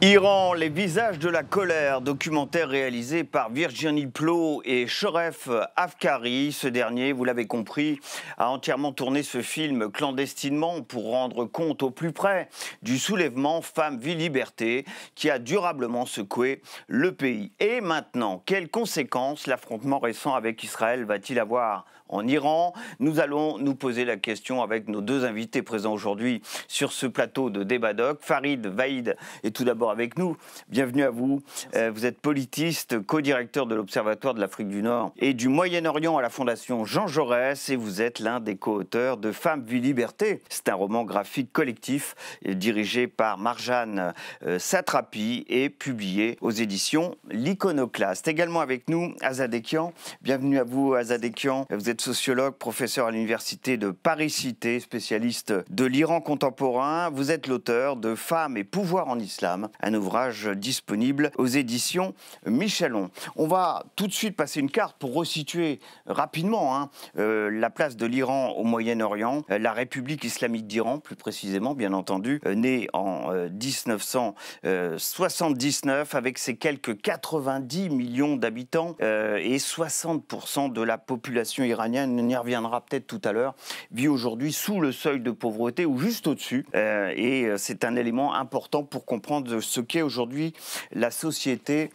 Iran, les visages de la colère, documentaire réalisé par Virginie Plot et Shoref Afkari. Ce dernier, vous l'avez compris, a entièrement tourné ce film clandestinement pour rendre compte au plus près du soulèvement Femmes, Vie, Liberté qui a durablement secoué le pays. Et maintenant, quelles conséquences l'affrontement récent avec Israël va-t-il avoir en Iran? Nous allons nous poser la question avec nos deux invités présents aujourd'hui sur ce plateau de débat doc. Farid Vaïd est tout d'abord avec nous. Bienvenue à vous. Vous êtes politiste, co-directeur de l'Observatoire de l'Afrique du Nord et du Moyen-Orient à la Fondation Jean Jaurès, et vous êtes l'un des co-auteurs de Femmes, Vie, Liberté. C'est un roman graphique collectif dirigé par Marjane Satrapi et publié aux éditions L'Iconoclaste. Également avec nous, Azad Ekian. Bienvenue à vous, Azad Ekian. Vous êtes sociologue, professeur à l'université de Paris-Cité, spécialiste de l'Iran contemporain. Vous êtes l'auteur de Femmes et pouvoir en islam, un ouvrage disponible aux éditions Michelon. On va tout de suite passer une carte pour resituer rapidement la place de l'Iran au Moyen-Orient. La République islamique d'Iran, plus précisément, bien entendu, née en 1979 avec ses quelques 90 millions d'habitants et 60% de la population iranienne, on y reviendra peut-être tout à l'heure, vit aujourd'hui sous le seuil de pauvreté ou juste au-dessus. Et c'est un élément important pour comprendre ce qu'est aujourd'hui la société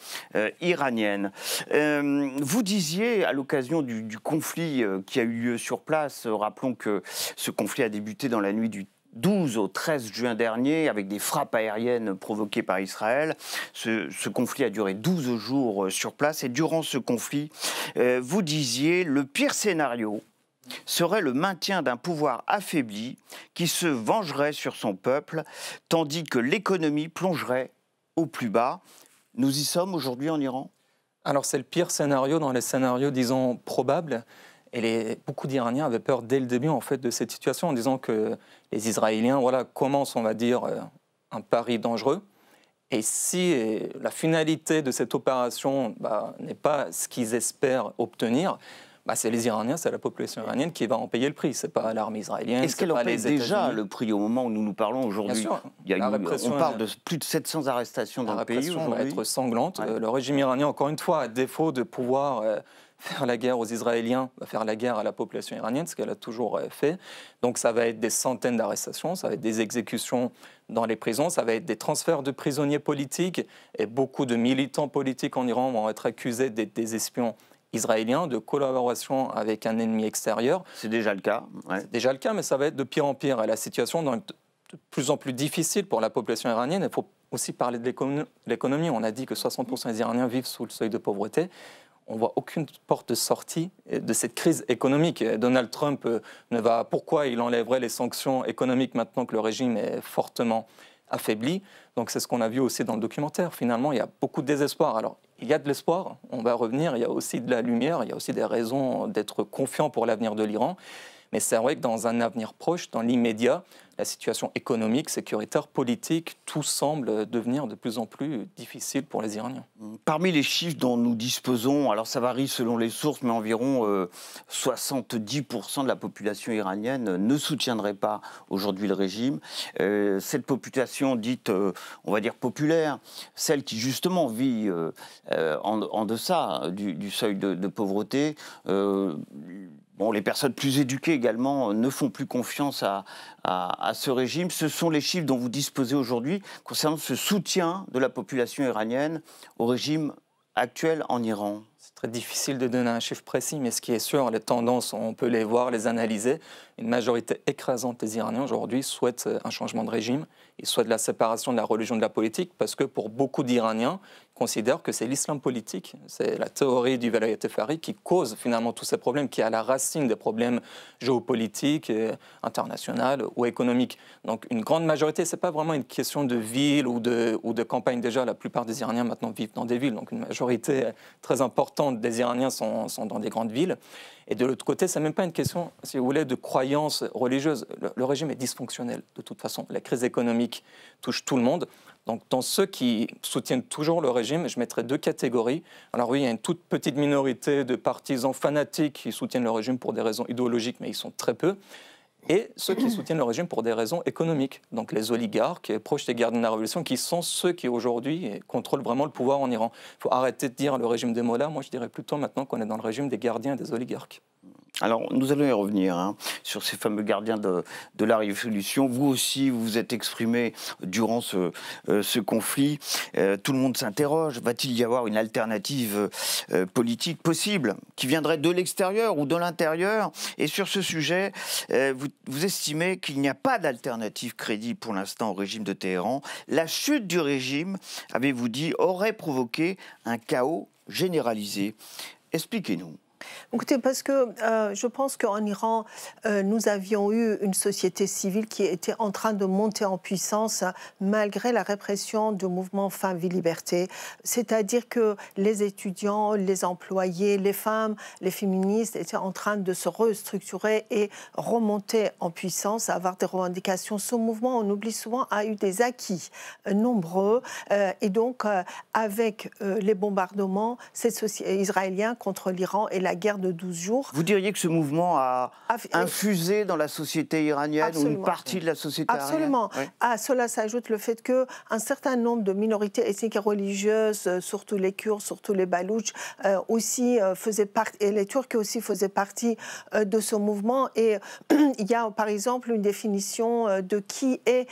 iranienne. Vous disiez, à l'occasion du conflit qui a eu lieu sur place, rappelons que ce conflit a débuté dans la nuit du 12 au 13 juin dernier, avec des frappes aériennes provoquées par Israël. Ce conflit a duré 12 jours sur place. Et durant ce conflit, vous disiez, le pire scénario serait le maintien d'un pouvoir affaibli qui se vengerait sur son peuple, tandis que l'économie plongerait au plus bas. Nous y sommes aujourd'hui en Iran ? Alors c'est le pire scénario dans les scénarios, disons, probables. Et beaucoup d'Iraniens avaient peur dès le début en fait, de cette situation en disant que les Israéliens commencent, on va dire, un pari dangereux. Et si la finalité de cette opération n'est pas ce qu'ils espèrent obtenir, c'est les Iraniens, c'est la population iranienne qui va en payer le prix. Ce n'est pas l'armée israélienne. Est-ce qu'elle en paye déjà le prix au moment où nous parlons aujourd'hui? On parle de plus de 700 arrestations dans le pays aujourd'hui. La répression va être sanglante. Ouais. Le régime iranien, encore une fois, à défaut de pouvoir faire la guerre aux Israéliens, va faire la guerre à la population iranienne, ce qu'elle a toujours fait. Donc ça va être des centaines d'arrestations, ça va être des exécutions dans les prisons, ça va être des transferts de prisonniers politiques, et beaucoup de militants politiques en Iran vont être accusés d'être des espions israéliens, de collaboration avec un ennemi extérieur. C'est déjà le cas. Ouais. C'est déjà le cas, mais ça va être de pire en pire. Et la situation est de plus en plus difficile pour la population iranienne. Il faut aussi parler de l'économie. On a dit que 60% des Iraniens vivent sous le seuil de pauvreté. On ne voit aucune porte de sortie de cette crise économique. Donald Trump pourquoi il enlèverait les sanctions économiques maintenant que le régime est fortement affaibli? Donc c'est ce qu'on a vu aussi dans le documentaire. Finalement, il y a beaucoup de désespoir. Alors, il y a de l'espoir, on va revenir, il y a aussi de la lumière, il y a aussi des raisons d'être confiant pour l'avenir de l'Iran. Mais c'est vrai que dans un avenir proche, dans l'immédiat, la situation économique, sécuritaire, politique, tout semble devenir de plus en plus difficile pour les Iraniens. Parmi les chiffres dont nous disposons, alors ça varie selon les sources, mais environ 70% de la population iranienne ne soutiendrait pas aujourd'hui le régime. Cette population dite, on va dire populaire, celle qui justement vit en deçà du seuil de pauvreté, les personnes plus éduquées également ne font plus confiance à ce régime. Ce sont les chiffres dont vous disposez aujourd'hui concernant ce soutien de la population iranienne au régime actuel en Iran. C'est très difficile de donner un chiffre précis, mais ce qui est sûr, les tendances, on peut les voir, les analyser. Une majorité écrasante des Iraniens aujourd'hui souhaitent un changement de régime. Ils souhaitent la séparation de la religion de la politique, parce que pour beaucoup d'Iraniens, considèrent que c'est l'islam politique, c'est la théorie du Velayat Faqih qui cause finalement tous ces problèmes, qui est à la racine des problèmes géopolitiques, internationaux ou économiques. Donc une grande majorité, ce n'est pas vraiment une question de ville ou de campagne. Déjà, la plupart des Iraniens maintenant vivent dans des villes, donc une majorité très importante des Iraniens sont dans des grandes villes. Et de l'autre côté, ce n'est même pas une question, si vous voulez, de croyance religieuse. Le régime est dysfonctionnel, de toute façon. La crise économique touche tout le monde. Donc, dans ceux qui soutiennent toujours le régime, je mettrais deux catégories. Alors oui, il y a une toute petite minorité de partisans fanatiques qui soutiennent le régime pour des raisons idéologiques, mais ils sont très peu. et ceux qui soutiennent le régime pour des raisons économiques. Donc les oligarques, proches des gardiens de la révolution, qui sont ceux qui aujourd'hui contrôlent vraiment le pouvoir en Iran. Il faut arrêter de dire le régime des mollahs. Moi, je dirais plutôt maintenant qu'on est dans le régime des gardiens et des oligarques. Alors, nous allons y revenir sur ces fameux gardiens de la Révolution. Vous aussi, vous vous êtes exprimé durant ce conflit. Tout le monde s'interroge. Va-t-il y avoir une alternative politique possible qui viendrait de l'extérieur ou de l'intérieur? Et sur ce sujet, vous estimez qu'il n'y a pas d'alternative crédible pour l'instant au régime de Téhéran. La chute du régime, avez-vous dit, aurait provoqué un chaos généralisé. Expliquez-nous. Écoutez, parce que je pense qu'en Iran, nous avions eu une société civile qui était en train de monter en puissance malgré la répression du mouvement Femmes, Vie, Liberté. C'est-à-dire que les étudiants, les employés, les femmes, les féministes étaient en train de se restructurer et remonter en puissance, avoir des revendications. Ce mouvement, on oublie souvent, a eu des acquis nombreux. Et donc, avec les bombardements israéliens contre l'Iran et la guerre de 12 jours. Vous diriez que ce mouvement a infusé dans la société iranienne? Absolument. Ou une partie de la société Absolument. iranienne? Oui. À cela s'ajoute le fait qu'un certain nombre de minorités ethniques et religieuses, surtout les Kurdes, surtout les Baloutches, aussi faisaient partie, et les Turcs aussi faisaient partie de ce mouvement. Et il y a par exemple une définition de qui est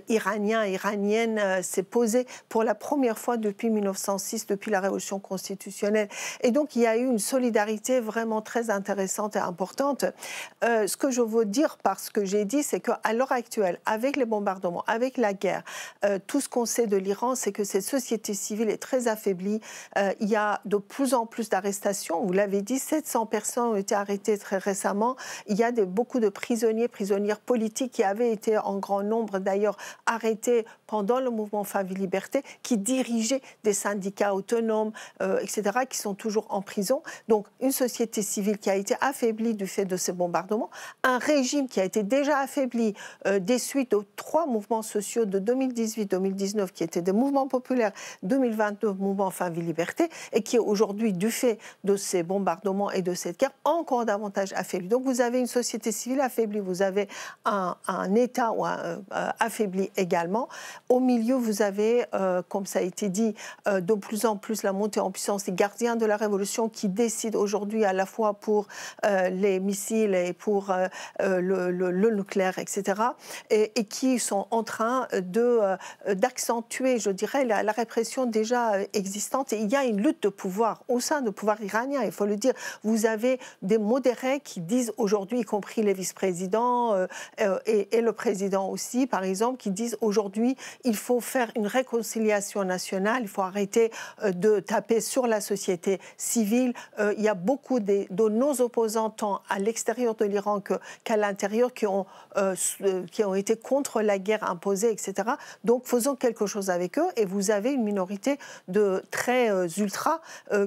iranien, iranienne, s'est posée pour la première fois depuis 1906, depuis la révolution constitutionnelle. Et donc il y a eu une solidarité vraiment très intéressante et importante. Ce que je veux dire par ce que j'ai dit, c'est qu'à l'heure actuelle, avec les bombardements, avec la guerre, tout ce qu'on sait de l'Iran, c'est que cette société civile est très affaiblie. Il y a de plus en plus d'arrestations. Vous l'avez dit, 700 personnes ont été arrêtées très récemment. Il y a beaucoup de prisonnières politiques qui avaient été en grand nombre d'ailleurs arrêtés pendant le mouvement Femmes et Liberté, qui dirigeaient des syndicats autonomes, etc., qui sont toujours en prison. Donc, une société civile qui a été affaiblie du fait de ces bombardements, un régime qui a été déjà affaibli des suites aux 3 mouvements sociaux de 2018-2019, qui étaient des mouvements populaires, 2022, mouvement Femmes et Liberté, et qui est aujourd'hui, du fait de ces bombardements et de cette guerre, encore davantage affaibli. Donc vous avez une société civile affaiblie, vous avez un État affaibli également. Au milieu, vous avez, comme ça a été dit, de plus en plus la montée en puissance des gardiens de la Révolution qui décident aujourd'hui à la fois pour les missiles et pour le nucléaire, etc., et qui sont en train d'accentuer, je dirais, la répression déjà existante. Et il y a une lutte de pouvoir au sein du pouvoir iranien, il faut le dire. Vous avez des modérés qui disent aujourd'hui, y compris les vice-présidents et le président aussi, par exemple, qui disent aujourd'hui, il faut faire une réconciliation nationale, il faut arrêter de taper sur la société civile. Il y a beaucoup de nos opposants, tant à l'extérieur de l'Iran qu'à l'intérieur, qui ont été contre la guerre imposée, etc. Donc faisons quelque chose avec eux. Et vous avez une minorité de très ultra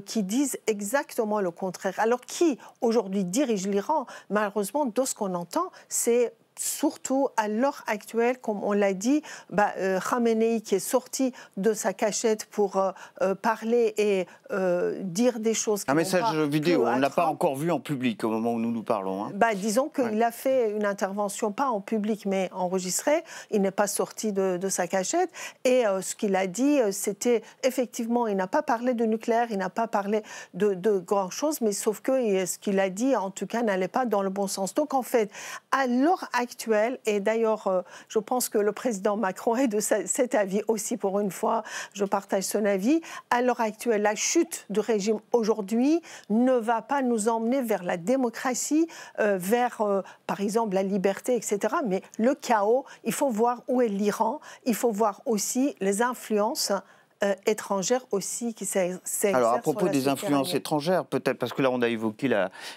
qui disent exactement le contraire. Alors qui aujourd'hui dirige l'Iran? Malheureusement, de ce qu'on entend, c'est surtout à l'heure actuelle, comme on l'a dit, Khamenei qui est sorti de sa cachette pour parler et dire des choses. Un message vidéo, on ne l'a pas encore vu en public au moment où nous parlons. Disons qu'il a fait une intervention, pas en public, mais enregistrée. Il n'est pas sorti de sa cachette. Et ce qu'il a dit, c'était effectivement, il n'a pas parlé de nucléaire, il n'a pas parlé de grand-chose, mais sauf que ce qu'il a dit, en tout cas, n'allait pas dans le bon sens. Donc, en fait, à l'heure actuelle, et d'ailleurs, je pense que le président Macron est de cet avis aussi pour une fois, je partage son avis, à l'heure actuelle, la chute du régime aujourd'hui ne va pas nous emmener vers la démocratie, vers, par exemple, la liberté, etc. Mais le chaos, il faut voir où est l'Iran, il faut voir aussi les influences étrangères aussi qui s'exercent. Alors à propos des influences étrangères, peut-être, parce que là on a évoqué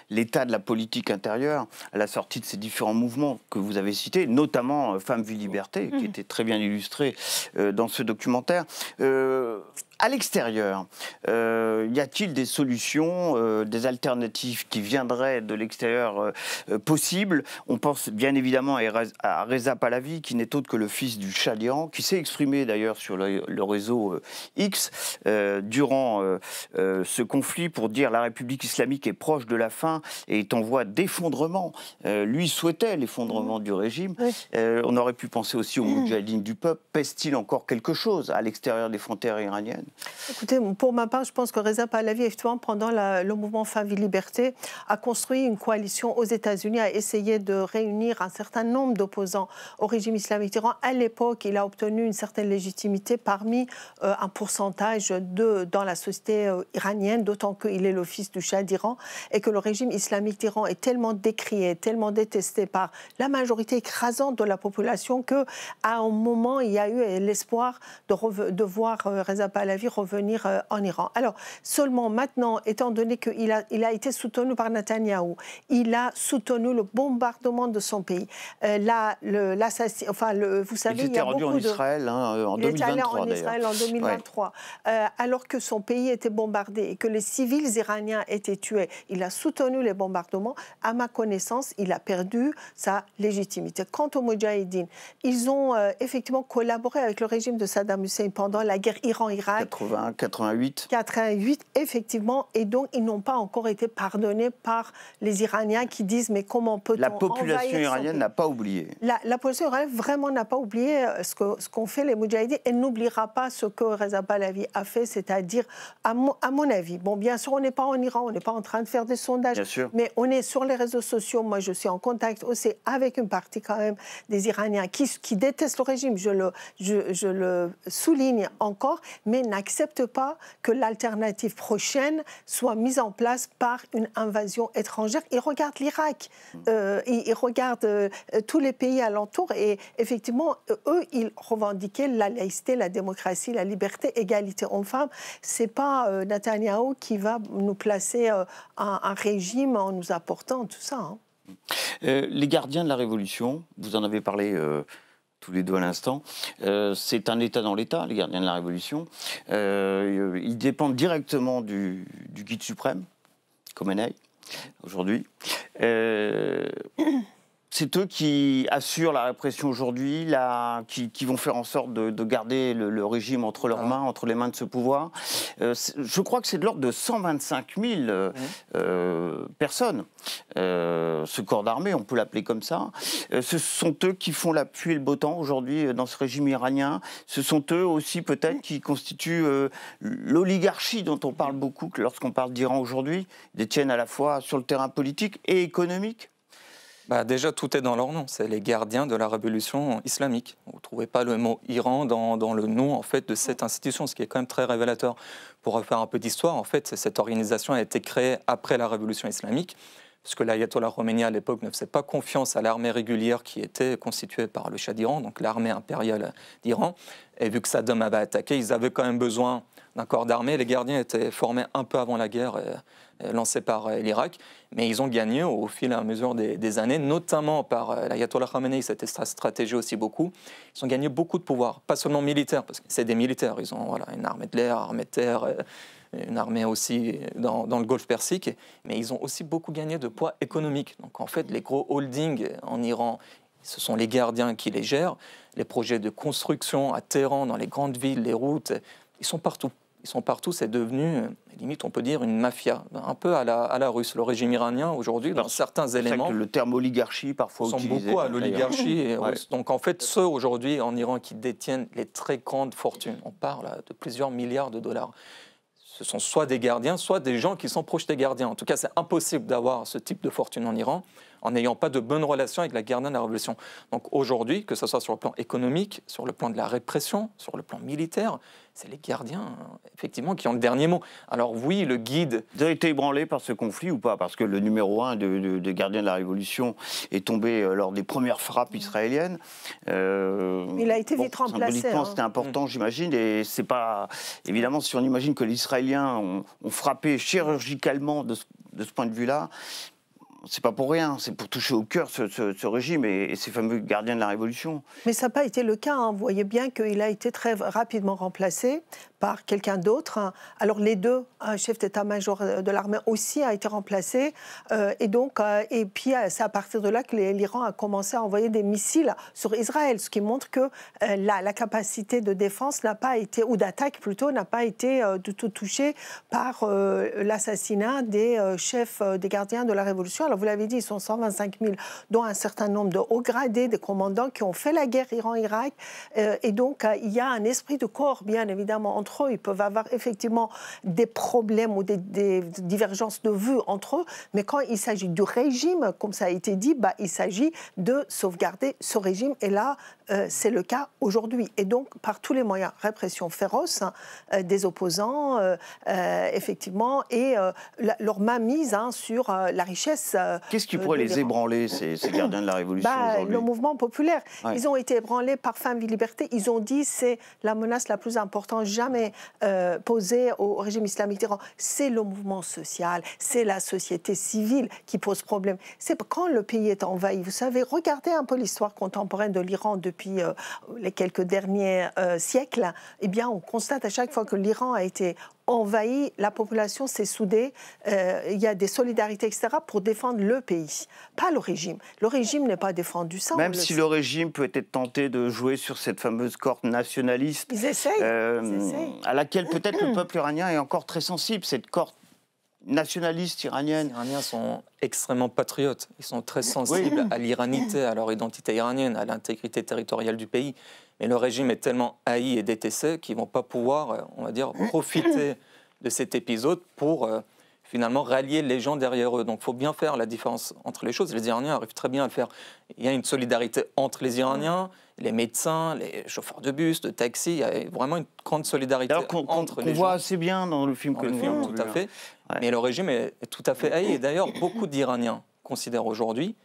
l'état de la politique intérieure à la sortie de ces différents mouvements que vous avez cités, notamment Femmes, Vie, Liberté, qui était très bien illustré dans ce documentaire. À l'extérieur, y a-t-il des solutions, des alternatives qui viendraient de l'extérieur possibles? On pense bien évidemment à Reza Pahlavi, qui n'est autre que le fils du Shah d'Iran, qui s'est exprimé d'ailleurs sur le réseau X durant ce conflit pour dire la République islamique est proche de la fin et est en voie d'effondrement. Lui souhaitait l'effondrement du régime. Oui. On aurait pu penser aussi aux moudjahidines du peuple. Pèse-t-il encore quelque chose à l'extérieur des frontières iraniennes? Écoutez, pour ma part, je pense que Reza Pahlavi, effectivement, pendant le mouvement Fin Vie Liberté, a construit une coalition aux États-Unis, a essayé de réunir un certain nombre d'opposants au régime islamique d'Iran. À l'époque, il a obtenu une certaine légitimité parmi un pourcentage dans la société iranienne, d'autant qu'il est le fils du Shah d'Iran et que le régime islamique d'Iran est tellement décrié, tellement détesté par la majorité écrasante de la population qu'à un moment, il y a eu l'espoir de voir Reza Pahlavi revenir en Iran. Alors, seulement maintenant, étant donné qu'il a été soutenu par Netanyahou, il a soutenu le bombardement de son pays. Vous savez, il y a beaucoup en Israël en 2023. Il était allé en Israël en 2023, alors que son pays était bombardé et que les civils iraniens étaient tués. Il a soutenu les bombardements. À ma connaissance, il a perdu sa légitimité. Quant aux Moudjahidines, ils ont effectivement collaboré avec le régime de Saddam Hussein pendant la guerre Iran-Irak. 88, effectivement. Et donc, ils n'ont pas encore été pardonnés par les Iraniens qui disent « mais comment peut-on envahir ?» La population iranienne n'a pas oublié. La population iranienne vraiment n'a pas oublié ce qu'ont fait les Moudjahidines et n'oubliera pas ce que Reza Pahlavi a fait, c'est-à-dire, à mon avis, bon, bien sûr, on n'est pas en Iran, on n'est pas en train de faire des sondages, mais on est sur les réseaux sociaux. Moi, je suis en contact aussi avec une partie quand même des Iraniens qui détestent le régime, je le souligne encore, mais n'acceptent pas que l'alternative prochaine soit mise en place par une invasion étrangère. Ils regardent l'Irak, ils regardent tous les pays alentours et effectivement, eux, ils revendiquaient la laïcité, la démocratie, la liberté, égalité hommes-femmes. Ce n'est pas Netanyahou qui va nous placer un régime en nous apportant tout ça. Hein. Les gardiens de la Révolution, vous en avez parlé tous les deux à l'instant, c'est un État dans l'État, les gardiens de la Révolution. Ils dépendent directement du guide suprême, Khomeini, aujourd'hui. C'est eux qui assurent la répression aujourd'hui, qui vont faire en sorte de garder le régime entre leurs mains, entre les mains de ce pouvoir. Je crois que c'est de l'ordre de 125 000 personnes. Ce corps d'armée, on peut l'appeler comme ça. Ce sont eux qui font la pluie et le beau temps aujourd'hui dans ce régime iranien. Ce sont eux aussi peut-être qui constituent l'oligarchie dont on parle beaucoup lorsqu'on parle d'Iran aujourd'hui. Ils détiennent à la fois sur le terrain politique et économique. Déjà, tout est dans leur nom. C'est les gardiens de la révolution islamique. Vous ne trouvez pas le mot Iran dans le nom en fait, de cette institution, ce qui est quand même très révélateur. Pour refaire un peu d'histoire, en fait, cette organisation a été créée après la révolution islamique, parce que l'ayatollah Khomeini, à l'époque, ne faisait pas confiance à l'armée régulière qui était constituée par le Shah d'Iran, donc l'armée impériale d'Iran. Et vu que Saddam avait attaqué, ils avaient quand même besoin d'un corps d'armée. Les gardiens étaient formés un peu avant la guerre lancée par l'Irak, mais ils ont gagné au fil et à mesure des années, notamment par l'ayatollah Khamenei, c'était sa stratégie aussi beaucoup. Ils ont gagné beaucoup de pouvoir, pas seulement militaire, parce que c'est des militaires, ils ont une armée de l'air, armée de terre, une armée aussi dans le Golfe Persique, mais ils ont aussi beaucoup gagné de poids économique. Donc en fait, les gros holdings en Iran, ce sont les gardiens qui les gèrent. Les projets de construction à Téhéran, dans les grandes villes, les routes, ils sont partout. Ils sont partout, c'est devenu, limite, on peut dire, une mafia, un peu à la russe. Le régime iranien, aujourd'hui, dans certains éléments... Le terme oligarchie, parfois utilisé. Sont beaucoup à l'oligarchie. Donc, en fait, ceux, aujourd'hui, en Iran, qui détiennent les très grandes fortunes, on parle de plusieurs milliards de dollars, ce sont soit des gardiens, soit des gens qui sont proches des gardiens. En tout cas, c'est impossible d'avoir ce type de fortune en Iran en n'ayant pas de bonnes relations avec la gardienne de la Révolution. Donc aujourd'hui, que ce soit sur le plan économique, sur le plan de la répression, sur le plan militaire, c'est les gardiens, effectivement, qui ont le dernier mot. Alors oui, le guide... Vous avez été ébranlé par ce conflit ou pas? Parce que le numéro 1 des gardiens de la Révolution est tombé lors des premières frappes israéliennes. Il a été vite remplacé. Symboliquement, c'était important, j'imagine. Et c'est pas... Évidemment, si on imagine que les Israéliens ont frappé chirurgicalement de ce point de vue-là, c'est pas pour rien, c'est pour toucher au cœur ce régime et ces fameux gardiens de la Révolution. Mais ça n'a pas été le cas. Hein. Vous voyez bien qu'il a été très rapidement remplacé par quelqu'un d'autre. Alors les deux chefs d'état-major de l'armée aussi a été remplacé. Et puis c'est à partir de là que l'Iran a commencé à envoyer des missiles sur Israël, ce qui montre que la capacité de défense n'a pas été, ou d'attaque plutôt, n'a pas été du tout touchée par l'assassinat des chefs des gardiens de la Révolution. Alors vous l'avez dit, ils sont 125 000, dont un certain nombre de hauts gradés, des commandants qui ont fait la guerre Iran-Irak. Et donc il y a un esprit de corps, bien évidemment, entre eux. Ils peuvent avoir effectivement des problèmes ou des divergences de vues entre eux, mais quand il s'agit du régime, comme ça a été dit, il s'agit de sauvegarder ce régime. Et là, c'est le cas aujourd'hui. Et donc, par tous les moyens, répression féroce des opposants, effectivement, et leur mainmise sur la richesse. Qu'est-ce qui pourrait les ébranler, ces gardiens de la Révolution aujourd'hui ? Le mouvement populaire. Ouais. Ils ont été ébranlés par faim, vie, liberté. Ils ont dit c'est la menace la plus importante jamais posée au régime islamique d'Iran. C'est le mouvement social, c'est la société civile qui pose problème. C'est quand le pays est envahi. Vous savez, regardez un peu l'histoire contemporaine de l'Iran depuis les quelques derniers siècles. Eh bien, on constate à chaque fois que l'Iran a été envahi, la population s'est soudée, il y a des solidarités, etc., pour défendre le pays, pas le régime. Le régime n'est pas défendu, ça. Même si le régime peut être tenté de jouer sur cette fameuse corde nationaliste, ils essayent. À laquelle peut-être le peuple iranien est encore très sensible, cette corde nationaliste iranienne. Les Iraniens sont extrêmement patriotes, ils sont très sensibles à l'iranité, à leur identité iranienne, à l'intégrité territoriale du pays. Mais le régime est tellement haï et détesté qu'ils ne vont pas pouvoir, on va dire, profiter de cet épisode pour finalement rallier les gens derrière eux. Donc il faut bien faire la différence entre les choses. Les Iraniens arrivent très bien à le faire. Il y a une solidarité entre les Iraniens, les médecins, les chauffeurs de bus, de taxi. Il y a vraiment une grande solidarité entre les gens. On voit assez bien dans le film que le film. Tout à fait. Ouais. Mais le régime est tout à fait haï. Et d'ailleurs, beaucoup d'Iraniens considèrent aujourd'hui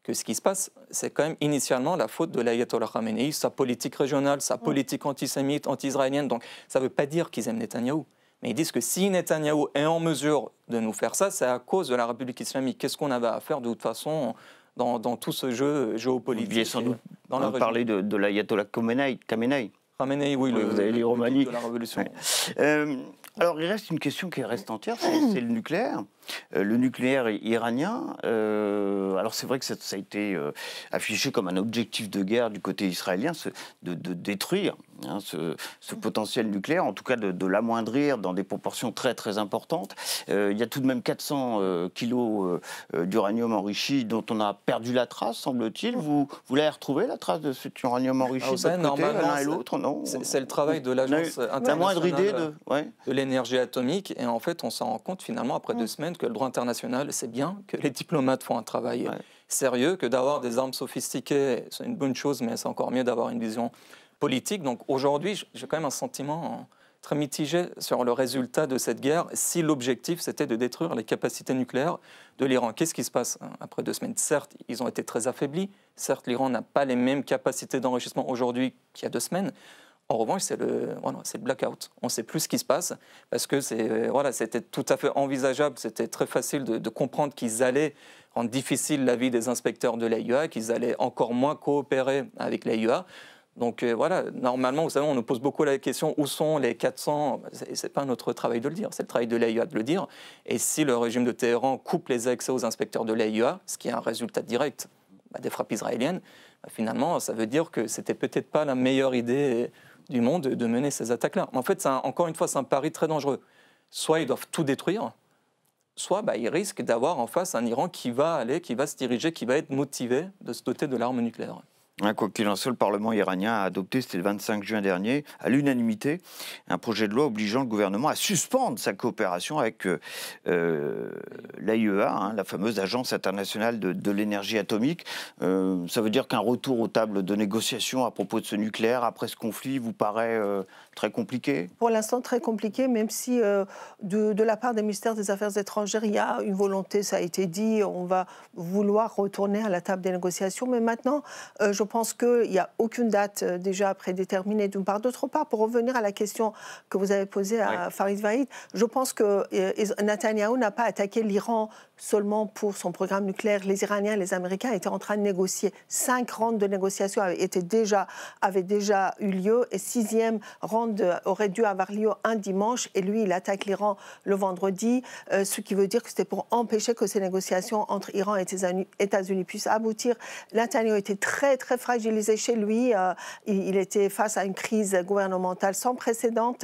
que ce qui se passe, c'est quand même initialement la faute de l'ayatollah Khamenei, sa politique régionale, sa politique antisémite, anti-israélienne. Donc ça ne veut pas dire qu'ils aiment Netanyahou. Mais ils disent que si Netanyahou est en mesure de nous faire ça, c'est à cause de la République islamique. Qu'est-ce qu'on avait à faire de toute façon dans tout ce jeu géopolitique? Vous deviez sans doute parler de l'ayatollah Khamenei. Khamenei, oui, vous avez les Romani de la Révolution. Ouais. Alors, il reste une question qui reste entière, c'est le nucléaire. Le nucléaire iranien, alors c'est vrai que ça a été affiché comme un objectif de guerre du côté israélien, de détruire ce potentiel nucléaire, en tout cas de l'amoindrir dans des proportions très très importantes. Il y a tout de même 400 kilos d'uranium enrichi dont on a perdu la trace, semble-t-il. Vous l'avez retrouvé, la trace de cet uranium enrichi de l'un et l'autre, non? C'est le travail de l'Agence internationale de l'énergie atomique, et en fait on s'en rend compte finalement après 2 semaines que le droit international, c'est bien que les diplomates font un travail sérieux, que d'avoir des armes sophistiquées, c'est une bonne chose, mais c'est encore mieux d'avoir une vision politique. Donc aujourd'hui, j'ai quand même un sentiment très mitigé sur le résultat de cette guerre, si l'objectif c'était de détruire les capacités nucléaires de l'Iran. Qu'est-ce qui se passe après 2 semaines? Certes, ils ont été très affaiblis, certes, l'Iran n'a pas les mêmes capacités d'enrichissement aujourd'hui qu'il y a 2 semaines. En revanche, c'est le blackout. On ne sait plus ce qui se passe parce que c'était tout à fait envisageable, c'était très facile de comprendre qu'ils allaient rendre difficile la vie des inspecteurs de l'AIEA, qu'ils allaient encore moins coopérer avec l'AIEA. Donc normalement, vous savez, on nous pose beaucoup la question où sont les 400 ? Ce n'est pas notre travail de le dire, c'est le travail de l'AIEA de le dire. Et si le régime de Téhéran coupe les accès aux inspecteurs de l'AIEA, ce qui est un résultat direct des frappes israéliennes, finalement, ça veut dire que ce n'était peut-être pas la meilleure idée du monde de mener ces attaques-là. En fait, encore une fois, c'est un pari très dangereux. Soit ils doivent tout détruire, soit ils risquent d'avoir en face un Iran qui va se diriger, qui va être motivé de se doter de l'arme nucléaire. Quoi qu'il en soit, le Parlement iranien a adopté, c'était le 25 juin dernier, à l'unanimité, un projet de loi obligeant le gouvernement à suspendre sa coopération avec l'AIEA, la fameuse agence internationale de l'énergie atomique. Ça veut dire qu'un retour aux tables de négociation à propos de ce nucléaire après ce conflit vous paraît très compliqué? Pour l'instant, très compliqué, même si de la part des ministères des Affaires étrangères, il y a une volonté, ça a été dit, on va vouloir retourner à la table des négociations. Mais maintenant, je pense qu'il n'y a aucune date déjà prédéterminée d'une part. D'autre part, pour revenir à la question que vous avez posée à Farid Vahid, je pense que Netanyahou n'a pas attaqué l'Iran seulement pour son programme nucléaire. Les Iraniens et les Américains étaient en train de négocier. 5 rounds de négociations avaient déjà eu lieu et 6e round aurait dû avoir lieu un dimanche. Et lui, il attaque l'Iran le vendredi, ce qui veut dire que c'était pour empêcher que ces négociations entre Iran et États-Unis puissent aboutir. Netanyahu était très, très fragilisé chez lui. Il était face à une crise gouvernementale sans précédent.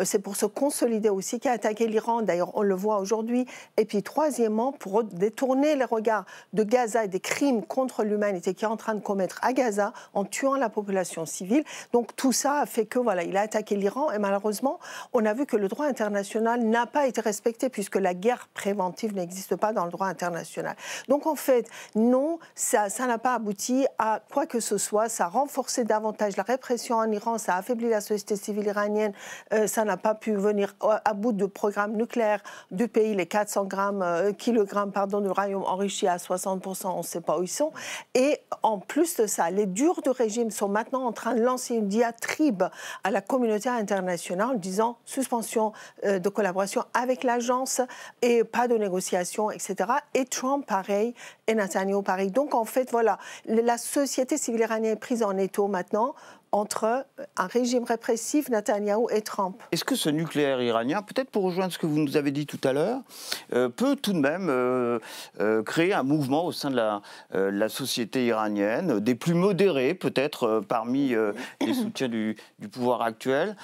C'est pour se consolider aussi qu'il a attaqué l'Iran. D'ailleurs, on le voit aujourd'hui. Et puis, troisièmement, pour détourner les regards de Gaza et des crimes contre l'humanité qu'il est en train de commettre à Gaza en tuant la population civile. Donc, tout ça a fait que, voilà, il a attaqué l'Iran. Et malheureusement, on a vu que le droit international n'a pas été respecté puisque la guerre préventive n'existe pas dans le droit international. Donc, en fait, non, ça n'a pas abouti à quoi que ce soit. Ça a renforcé davantage la répression en Iran. Ça a affaibli la société civile iranienne. Ça n'a pas pu venir à bout du programme nucléaire du pays, les 400 kilogrammes d'uranium enrichi à 60%, on ne sait pas où ils sont. Et en plus de ça, les durs du régime sont maintenant en train de lancer une diatribe à la communauté internationale en disant suspension de collaboration avec l'agence et pas de négociation, etc. Et Trump, pareil, et Netanyahu, pareil. Donc, en fait, voilà, la société civile iranienne est prise en étau maintenant entre un régime répressif, Netanyahou et Trump. Est-ce que ce nucléaire iranien, peut-être pour rejoindre ce que vous nous avez dit tout à l'heure, peut tout de même créer un mouvement au sein de la société iranienne, des plus modérés peut-être parmi les soutiens du pouvoir actuel,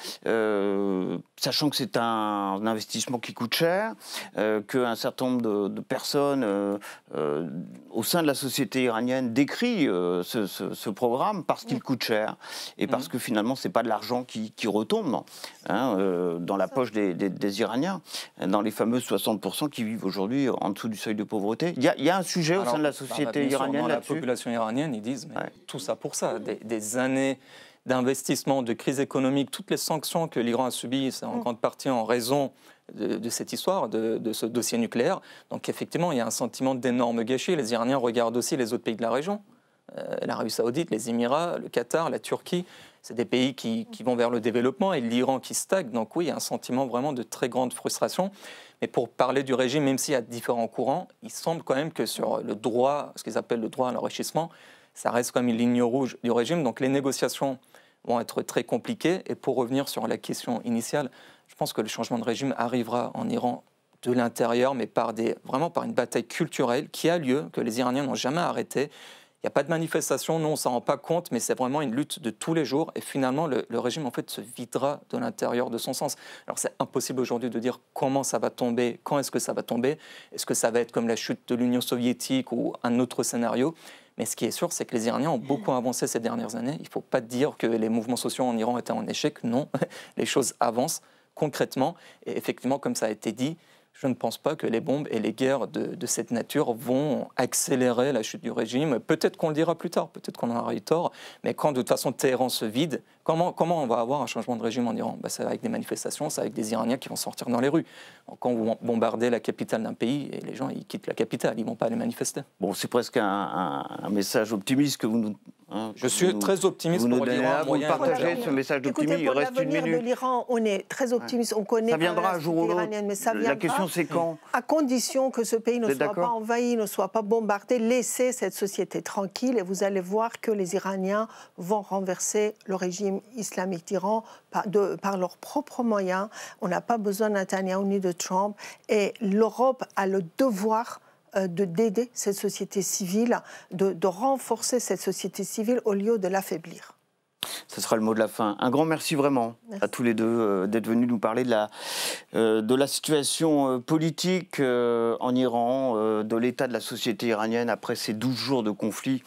sachant que c'est un investissement qui coûte cher, qu'un certain nombre de personnes au sein de la société iranienne décrient ce programme parce qu'il coûte cher. Et parce que finalement, ce n'est pas de l'argent qui retombe dans la poche des Iraniens, dans les fameux 60% qui vivent aujourd'hui en dessous du seuil de pauvreté. Il y a un sujet au sein de la société iranienne là-dessus. Dans la population iranienne, ils disent mais tout ça pour ça. Des années d'investissement, de crise économique, toutes les sanctions que l'Iran a subies, c'est en grande partie en raison de cette histoire, de ce dossier nucléaire. Donc effectivement, il y a un sentiment d'énorme gâchis. Les Iraniens regardent aussi les autres pays de la région. L'Arabie Saoudite, les Émirats, le Qatar, la Turquie, c'est des pays qui vont vers le développement et l'Iran qui stagne. Donc oui, il y a un sentiment vraiment de très grande frustration. Mais pour parler du régime, même s'il y a différents courants, il semble quand même que sur le droit, ce qu'ils appellent le droit à l'enrichissement, ça reste quand même une ligne rouge du régime. Donc les négociations vont être très compliquées. Et pour revenir sur la question initiale, je pense que le changement de régime arrivera en Iran de l'intérieur, mais vraiment par une bataille culturelle qui a lieu, que les Iraniens n'ont jamais arrêtée. Il n'y a pas de manifestation, nous on ne s'en rend pas compte, mais c'est vraiment une lutte de tous les jours. Et finalement, le régime en fait se videra de l'intérieur de son sens. Alors c'est impossible aujourd'hui de dire comment ça va tomber, quand est-ce que ça va tomber. Est-ce que ça va être comme la chute de l'Union soviétique ou un autre scénario? Mais ce qui est sûr, c'est que les Iraniens ont beaucoup avancé ces dernières années. Il ne faut pas dire que les mouvements sociaux en Iran étaient en échec. Non, les choses avancent concrètement. Et effectivement, comme ça a été dit, je ne pense pas que les bombes et les guerres de cette nature vont accélérer la chute du régime. Peut-être qu'on le dira plus tard, peut-être qu'on en aura eu tort, mais quand de toute façon Téhéran se vide, comment on va avoir un changement de régime en Iran? C'est avec des manifestations, c'est avec des Iraniens qui vont sortir dans les rues. Quand vous bombardez la capitale d'un pays, et les gens ils quittent la capitale, ils ne vont pas aller manifester. Bon, c'est presque un message optimiste que vous nous... je suis très optimiste pour l'Iran. Vous partagez ce message d'optimisme. Il reste une minute. De l'Iran, on est très optimiste, on connaît ça viendra un jour ou l'autre. La question c'est quand? À condition que ce pays ne soit pas envahi, ne soit pas bombardé, laissez cette société tranquille et vous allez voir que les Iraniens vont renverser le régime islamique d'Iran par leurs propres moyens. On n'a pas besoin de Netanyahou ni de Trump et l'Europe a le devoir d'aider cette société civile, de renforcer cette société civile au lieu de l'affaiblir. Ce sera le mot de la fin. Un grand merci vraiment à tous les deux d'être venus nous parler de la situation politique en Iran, de l'état de la société iranienne après ces 12 jours de conflit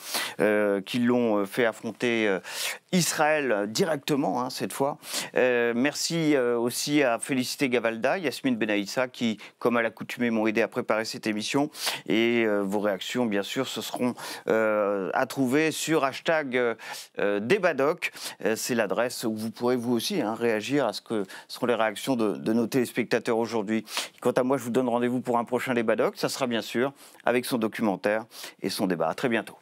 qui l'ont fait affronter Israël directement cette fois. Merci aussi à Félicité Gavalda, Yasmine Benaïssa qui, comme à l'accoutumée, m'ont aidé à préparer cette émission. Et vos réactions, bien sûr, ce seront à trouver sur #Débadoc. C'est l'adresse où vous pourrez vous aussi réagir à ce que seront les réactions de nos téléspectateurs aujourd'hui. Quant à moi, je vous donne rendez-vous pour un prochain Débadoc. Ça sera bien sûr avec son documentaire et son débat. À très bientôt.